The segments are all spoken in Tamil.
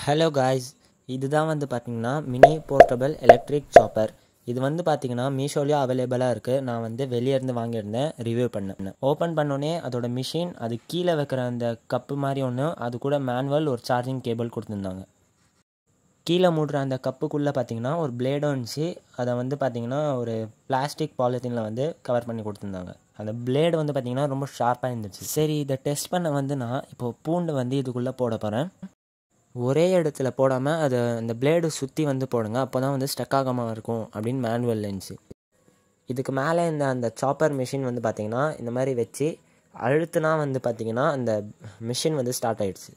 ஹலோ காய்ஸ், இதுதான் வந்து பார்த்தீங்கன்னா மினி போர்ட்டபிள் எலக்ட்ரிக் சாப்பர். இது வந்து பார்த்தீங்கன்னா மீஷோலேயும் அவைலபிளாக இருக்குது. நான் வந்து வெளியே இருந்து வாங்கியிருந்தேன், ரிவ்யூ பண்ணேன். ஓப்பன் பண்ணோன்னே அதோட மிஷின், அது கீழே வைக்கிற அந்த கப்பு மாதிரி ஒன்று, அது கூட மேனுவல் ஒரு சார்ஜிங் கேபிள் கொடுத்துருந்தாங்க. கீழே மூடுற அந்த கப்புக்குள்ளே பார்த்தீங்கன்னா ஒரு பிளேடும் இருந்துச்சு. அதை வந்து பார்த்தீங்கன்னா ஒரு பிளாஸ்டிக் பாலித்தீனில் வந்து கவர் பண்ணி கொடுத்துருந்தாங்க. அந்த பிளேடு வந்து பார்த்தீங்கன்னா ரொம்ப ஷார்ப்பாக இருந்துச்சு. சரி, இதை டெஸ்ட் பண்ண வந்து நான் இப்போது பூண்டு வந்து இதுக்குள்ளே போட போகிறேன். ஒரே இடத்துல போடாமல் அதை அந்த பிளேடு சுற்றி வந்து போடுங்க, அப்போ தான் வந்து ஸ்டக் ஆகாமல் இருக்கும் அப்படின்னு மேனுவல் இருந்துச்சு. இதுக்கு மேலே அந்த சாப்பர் மிஷின் வந்து பார்த்திங்கன்னா இந்த மாதிரி வச்சு அழுத்துனா வந்து பார்த்திங்கன்னா அந்த மிஷின் வந்து ஸ்டார்ட் ஆகிடுச்சு.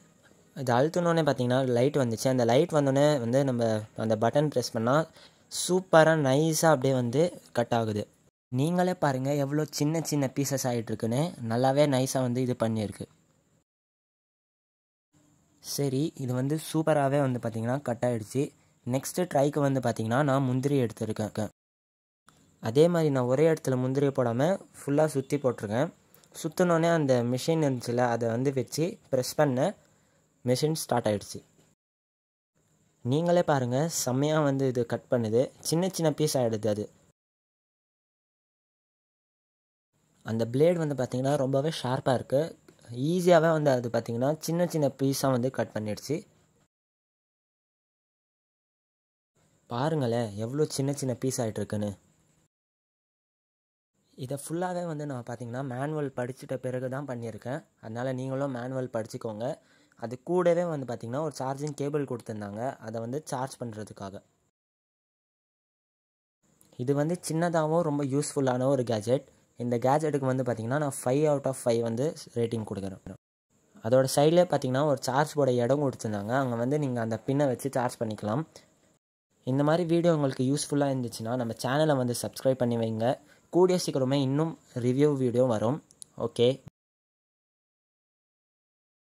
இது அழுத்தினோடனே பார்த்திங்கன்னா லைட் வந்துச்சு. அந்த லைட் வந்தோடனே வந்து நம்ம அந்த பட்டன் ப்ரெஸ் பண்ணால் சூப்பராக நைஸாக அப்படியே வந்து கட் ஆகுது. நீங்களே பாருங்கள் எவ்வளோ சின்ன சின்ன பீசஸ் ஆகிட்டுருக்குன்னு. நல்லாவே நைஸாக வந்து இது பண்ணியிருக்கு. சரி, இது வந்து சூப்பராகவே வந்து பார்த்திங்கன்னா கட் ஆகிடுச்சு. நெக்ஸ்ட்டு ட்ரைக்கு வந்து பார்த்திங்கன்னா நான் முந்திரி எடுத்துருக்கேன். அதே மாதிரி நான் ஒரே இடத்துல முந்திரியை போடாமல் ஃபுல்லாக சுற்றி போட்டிருக்கேன். சுற்றினோடனே அந்த மிஷின் இருந்துச்சுல, அதை வந்து வச்சு ப்ரெஸ் பண்ண மிஷின் ஸ்டார்ட் ஆகிடுச்சு. நீங்களே பாருங்கள், செம்மையாக வந்து இது கட் பண்ணுது. சின்ன சின்ன பீஸ் ஆகிடுது. அது அந்த பிளேடு வந்து பார்த்திங்கன்னா ரொம்பவே ஷார்ப்பாக இருக்குது. ஈஸியாகவே வந்து அது பார்த்திங்கன்னா சின்ன சின்ன பீஸாக வந்து கட் பண்ணிடுச்சு. பாருங்களேன் எவ்வளோ சின்ன சின்ன பீஸ் ஆகிட்டுருக்குன்னு. இதை ஃபுல்லாகவே வந்து நான் பார்த்திங்கன்னா மேனுவல் படிச்சுட்ட பிறகு தான் பண்ணியிருக்கேன். அதனால் நீங்களும் மேனுவல் படிச்சுக்கோங்க. அது கூடவே வந்து பார்த்திங்கன்னா ஒரு சார்ஜிங் கேபிள் கொடுத்துருந்தாங்க, அதை வந்து சார்ஜ் பண்ணுறதுக்காக. இது வந்து சின்னதாகவும் ரொம்ப யூஸ்ஃபுல்லான ஒரு கேஜெட். இந்த கேஜெட்டுக்கு வந்து பார்த்திங்கன்னா நான் 5 out of 5 வந்து ரேட்டிங் கொடுக்குறேன். அதோட சைட்லேயே பார்த்திங்கன்னா ஒரு சார்ஜ் போட இடம் கொடுத்துருந்தாங்க. அங்கே வந்து நீங்கள் அந்த பின்னை வச்சு சார்ஜ் பண்ணிக்கலாம். இந்த மாதிரி வீடியோ உங்களுக்கு யூஸ்ஃபுல்லாக இருந்துச்சுன்னா நம்ம சேனலை வந்து சப்ஸ்கிரைப் பண்ணி வைங்க. கூடிய சீக்கிரமே இன்னும் ரிவ்யூ வீடியோ வரும். ஓகே,